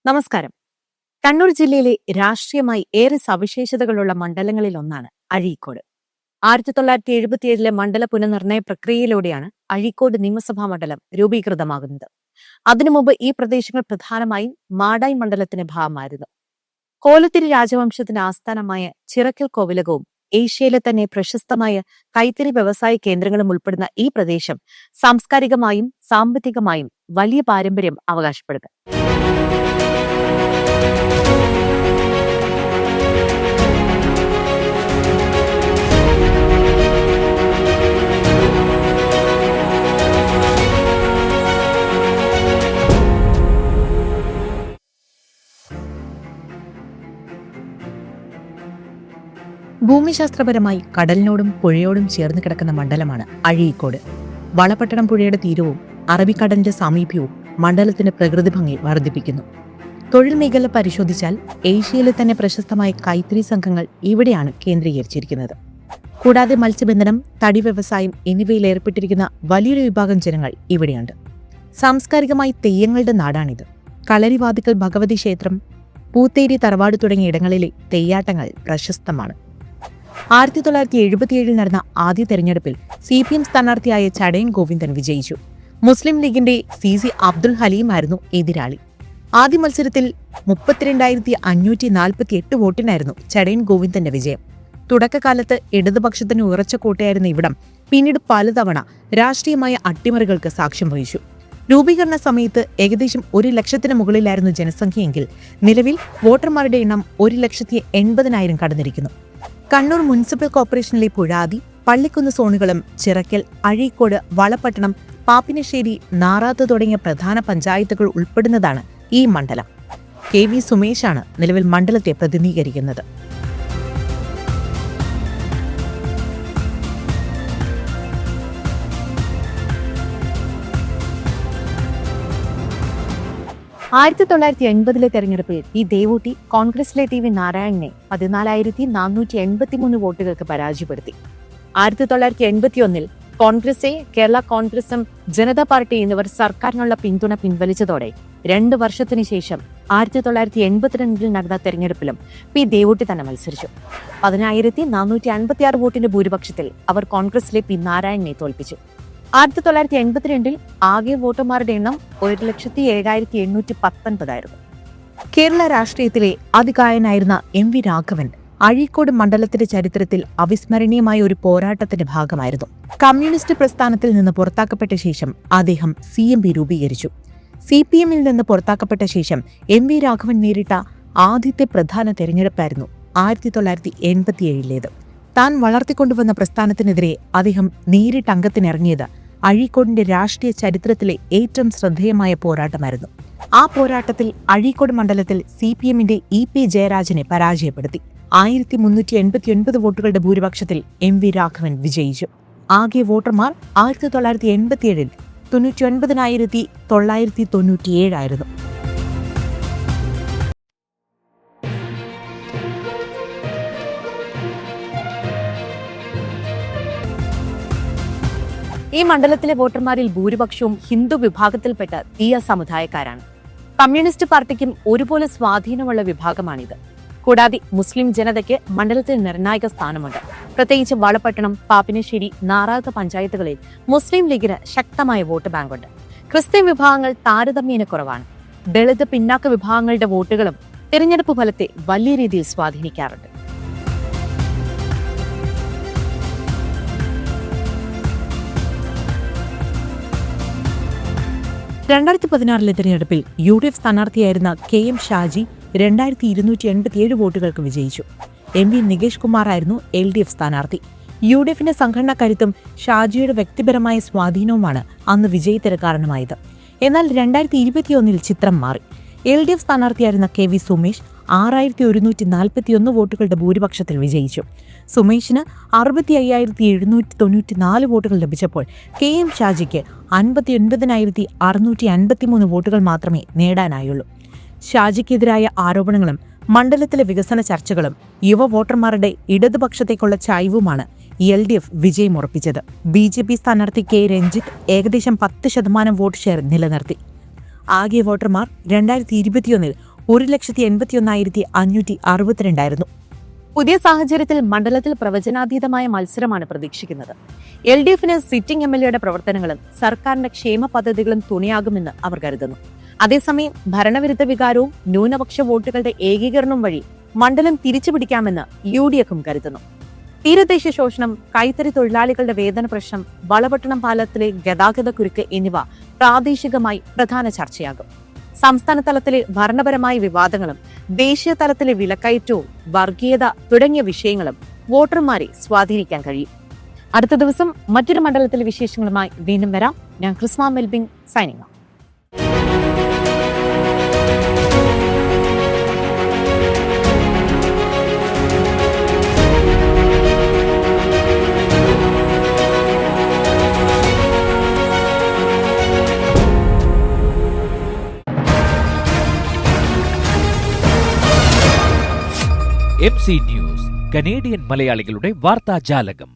നമസ്കാരം. കണ്ണൂർ ജില്ലയിലെ രാഷ്ട്രീയമായി ഏറെ സവിശേഷതകളുള്ള മണ്ഡലങ്ങളിൽ ഒന്നാണ് അഴീക്കോട്. 1977 മണ്ഡല പുനർനിർണയ പ്രക്രിയയിലൂടെയാണ് അഴീക്കോട് നിയമസഭാ മണ്ഡലം രൂപീകൃതമാകുന്നത്. അതിനു മുമ്പ് ഈ പ്രദേശങ്ങൾ പ്രധാനമായും മാടായി മണ്ഡലത്തിന്റെ ഭാഗമായിരുന്നു. കോലത്തിരി രാജവംശത്തിന്റെ ആസ്ഥാനമായ ചിറക്കൽ കോവിലകവും ഏഷ്യയിലെ തന്നെ പ്രശസ്തമായ കൈത്തറി വ്യവസായ കേന്ദ്രങ്ങളും ഉൾപ്പെടുന്ന ഈ പ്രദേശം സാംസ്കാരികമായും സാമ്പത്തികമായും വലിയ പാരമ്പര്യം അവകാശപ്പെടുന്നു. ഭൂമിശാസ്ത്രപരമായി കടലിനോടും പുഴയോടും ചേർന്ന് കിടക്കുന്ന മണ്ഡലമാണ് അഴീക്കോട്. വളപട്ടണം പുഴയുടെ തീരവും അറബിക്കടലിന്റെ സാമീപ്യവും മണ്ഡലത്തിന്റെ പ്രകൃതി ഭംഗി വർദ്ധിപ്പിക്കുന്നു. തൊഴിൽ മേഖല പരിശോധിച്ചാൽ ഏഷ്യയിലെ തന്നെ പ്രശസ്തമായ കൈത്തറി സംഘങ്ങൾ ഇവിടെയാണ് കേന്ദ്രീകരിച്ചിരിക്കുന്നത്. കൂടാതെ മത്സ്യബന്ധനം, തടി വ്യവസായം എന്നിവയിൽ ഏർപ്പെട്ടിരിക്കുന്ന വലിയൊരു വിഭാഗം ജനങ്ങൾ ഇവിടെയുണ്ട്. സാംസ്കാരികമായി തെയ്യങ്ങളുടെ നാടാണിത്. കളരിവാതിക്കൽ ഭഗവതി ക്ഷേത്രം, പൂത്തേരി തറവാട് തുടങ്ങിയ ഇടങ്ങളിലെ തെയ്യാട്ടങ്ങൾ പ്രശസ്തമാണ്. 1977 നടന്ന ആദ്യ തെരഞ്ഞെടുപ്പിൽ CPM സ്ഥാനാർത്ഥിയായ ചടയൻ ഗോവിന്ദൻ വിജയിച്ചു. മുസ്ലിം ലീഗിന്റെ CC അബ്ദുൽ ഹലീമായിരുന്നു എതിരാളി. ആദ്യ മത്സരത്തിൽ 32,548 വോട്ടിനായിരുന്നു ചടയൻ ഗോവിന്ദന്റെ വിജയം. തുടക്കകാലത്ത് ഇടതുപക്ഷത്തിന് ഉറച്ച കോട്ടയായിരുന്ന ഇവിടം പിന്നീട് പലതവണ രാഷ്ട്രീയമായ അട്ടിമറികൾക്ക് സാക്ഷ്യം വഹിച്ചു. രൂപീകരണ സമയത്ത് ഏകദേശം 1 ലക്ഷത്തിന് മുകളിലായിരുന്നു ജനസംഖ്യയെങ്കിൽ നിലവിൽ വോട്ടർമാരുടെ എണ്ണം 1,80,000 കടന്നിരിക്കുന്നു. കണ്ണൂർ മുനിസിപ്പൽ കോർപ്പറേഷനിലെ പുഴാതി, പള്ളിക്കുന്ന് സോണുകളും ചിറക്കൽ, അഴീക്കോട്, വളപട്ടണം, പാപ്പിനശ്ശേരി, നാറാത്ത് തുടങ്ങിയ പ്രധാന പഞ്ചായത്തുകൾ ഉൾപ്പെടുന്നതാണ് ഈ മണ്ഡലം. KV സുമേഷാണ് നിലവിൽ മണ്ഡലത്തെ പ്രതിനിധീകരിക്കുന്നത്. ആയിരത്തി 1980 തെരഞ്ഞെടുപ്പിൽ ദേവൂട്ടി കോൺഗ്രസിലെ TV നാരായണനെ 14,483 വോട്ടുകൾക്ക് പരാജയപ്പെടുത്തി. 1981 കോൺഗ്രസ്, കേരള കോൺഗ്രസും ജനതാ പാർട്ടി എന്നിവർ സർക്കാരിനുള്ള പിന്തുണ പിൻവലിച്ചതോടെ 2 വർഷത്തിനു ശേഷം 1982 നടന്ന തെരഞ്ഞെടുപ്പിലും ദേവൂട്ടി തന്നെ മത്സരിച്ചു. 10,456 വോട്ടിന്റെ ഭൂരിപക്ഷത്തിൽ അവർ കോൺഗ്രസിലെ നാരായണനെ തോൽപ്പിച്ചു. 1982 ആകെ വോട്ടർമാരുടെ എണ്ണം 1,07,819 ആയിരുന്നു. കേരള രാഷ്ട്രീയത്തിലെ അതികായനായിരുന്ന MV രാഘവൻ അഴീക്കോട് മണ്ഡലത്തിന്റെ ചരിത്രത്തിൽ അവിസ്മരണീയമായ ഒരു പോരാട്ടത്തിന്റെ ഭാഗമായിരുന്നു. കമ്മ്യൂണിസ്റ്റ് പ്രസ്ഥാനത്തിൽ നിന്ന് പുറത്താക്കപ്പെട്ട ശേഷം അദ്ദേഹം CMP രൂപീകരിച്ചു. CPM-ൽ നിന്ന് പുറത്താക്കപ്പെട്ട ശേഷം MV രാഘവൻ നേരിട്ട ആദ്യത്തെ പ്രധാന തെരഞ്ഞെടുപ്പായിരുന്നു 1987. താൻ വളർത്തിക്കൊണ്ടുവന്ന പ്രസ്ഥാനത്തിനെതിരെ അദ്ദേഹം നേരിട്ട് അംഗത്തിനിറങ്ങിയത് അഴീക്കോടിന്റെ രാഷ്ട്രീയ ചരിത്രത്തിലെ ഏറ്റവും ശ്രദ്ധേയമായ പോരാട്ടമായിരുന്നു. ആ പോരാട്ടത്തിൽ അഴീക്കോട് മണ്ഡലത്തിൽ CPM-ന്റെ EP ജയരാജനെ പരാജയപ്പെടുത്തി. 1,389 വോട്ടുകളുടെ ഭൂരിപക്ഷത്തിൽ MV രാഘവൻ വിജയിച്ചു. ആകെ വോട്ടർമാർ 1987 99,997 ആയിരുന്നു. ഈ മണ്ഡലത്തിലെ വോട്ടർമാരിൽ ഭൂരിപക്ഷവും ഹിന്ദു വിഭാഗത്തിൽപ്പെട്ട തീയ സമുദായക്കാരാണ്. കമ്മ്യൂണിസ്റ്റ് പാർട്ടിക്കും ഒരുപോലെ സ്വാധീനമുള്ള വിഭാഗമാണിത്. കൂടാതെ മുസ്ലിം ജനതയ്ക്ക് മണ്ഡലത്തിൽ നിർണായക സ്ഥാനമുണ്ട്. പ്രത്യേകിച്ച് വളപട്ടണം, പാപ്പിനശ്ശേരി, നാറാത്ത് പഞ്ചായത്തുകളിൽ മുസ്ലിം ലീഗിന് ശക്തമായ വോട്ട് ബാങ്കുണ്ട്. ക്രിസ്ത്യൻ വിഭാഗങ്ങൾ താരതമ്യേന കുറവാണ്. ദളിത് പിന്നാക്ക വിഭാഗങ്ങളുടെ വോട്ടുകളും തിരഞ്ഞെടുപ്പ് ഫലത്തെ വലിയ രീതിയിൽ സ്വാധീനിക്കാറുണ്ട്. 2016 തെരഞ്ഞെടുപ്പിൽ UDF സ്ഥാനാർത്ഥിയായിരുന്ന KM ഷാജി 2,287 വോട്ടുകൾക്ക് വിജയിച്ചു. MV നികേഷ് കുമാറായിരുന്നു LDF സ്ഥാനാർത്ഥി. UDFന്റെ സംഘടനാ കരുത്തും ഷാജിയുടെ വ്യക്തിപരമായ സ്വാധീനവുമാണ് അന്ന് വിജയത്തിന് കാരണമായത്. എന്നാൽ 2021 ചിത്രം മാറി. LDF സ്ഥാനാർത്ഥിയായിരുന്ന KV സുമേഷ് 6,141 വോട്ടുകളുടെ ഭൂരിപക്ഷത്തിൽ വിജയിച്ചു. സുമേഷിന് 65,794 വോട്ടുകൾ ലഭിച്ചപ്പോൾ KM ഷാജിക്ക് 59,653 വോട്ടുകൾ മാത്രമേ നേടാനായുള്ളൂ. ഷാജിക്കെതിരായ ആരോപണങ്ങളും മണ്ഡലത്തിലെ വികസന ചർച്ചകളും യുവ വോട്ടർമാരുടെ ഇടതുപക്ഷത്തേക്കുള്ള ചായ്വുമാണ് LDF വിജയമുറപ്പിച്ചത്. BJP സ്ഥാനാർത്ഥി K രഞ്ജിത്ത് ഏകദേശം 10% വോട്ട് ഷെയർ നിലനിർത്തി. ആകെ വോട്ടർമാർ 2021 1,81,562 പുതിയ സാഹചര്യത്തിൽ മണ്ഡലത്തിൽ പ്രവചനാതീതമായ മത്സരമാണ് പ്രതീക്ഷിക്കുന്നത്. LDFന് സിറ്റിംഗ് MLAയുടെ പ്രവർത്തനങ്ങളും സർക്കാരിന്റെ ക്ഷേമ പദ്ധതികളും തുണയാകുമെന്ന് അവർ കരുതുന്നു. അതേസമയം ഭരണവിരുദ്ധ വികാരവും ന്യൂനപക്ഷ വോട്ടുകളുടെ ഏകീകരണവും വഴി മണ്ഡലം തിരിച്ചുപിടിക്കാമെന്ന് UDFും കരുതുന്നു. തീരദേശ ശോഷണം, കൈത്തറി തൊഴിലാളികളുടെ വേതന പ്രശ്നം, വളപട്ടണം പാലത്തിലെ ഗതാഗത കുരുക്ക് എന്നിവ പ്രാദേശികമായി പ്രധാന ചർച്ചയാകും. സംസ്ഥാന തലത്തിലെ ഭരണപരമായ വിവാദങ്ങളും ദേശീയ തലത്തിലെ വിലക്കയറ്റവും വർഗീയത തുടങ്ങിയ വിഷയങ്ങളും വോട്ടർമാരെ സ്വാധീനിക്കാൻ കഴിയും. അടുത്ത ദിവസം മറ്റൊരു മണ്ഡലത്തിലെ വിശേഷങ്ങളുമായി വീണ്ടും വരാം. ഞാൻ Krisma Melbin signing. MC news, Canadian മലയാളികളുടെ വാർത്താജാലകം.